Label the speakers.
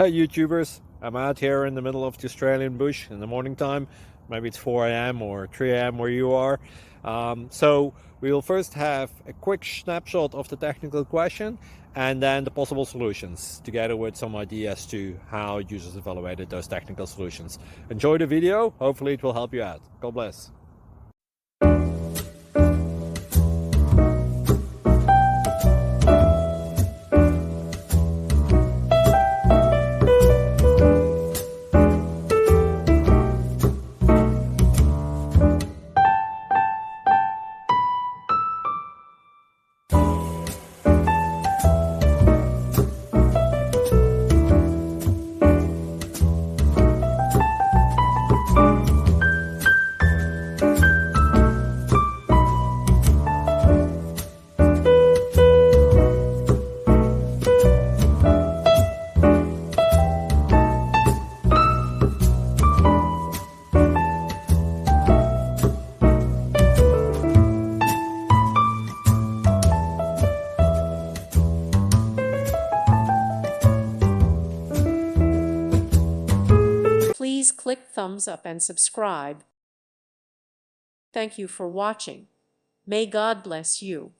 Speaker 1: Hey YouTubers, I'm out here in the middle of the Australian bush in the morning time. Maybe it's 4 a.m. or 3 a.m. where you are. So we'll first have a quick snapshot of the technical question and then the possible solutions, together with some ideas to how users evaluated those technical solutions. Enjoy the video, hopefully it will help you out. God bless.
Speaker 2: Please click thumbs up and subscribe. Thank you for watching. May God bless you.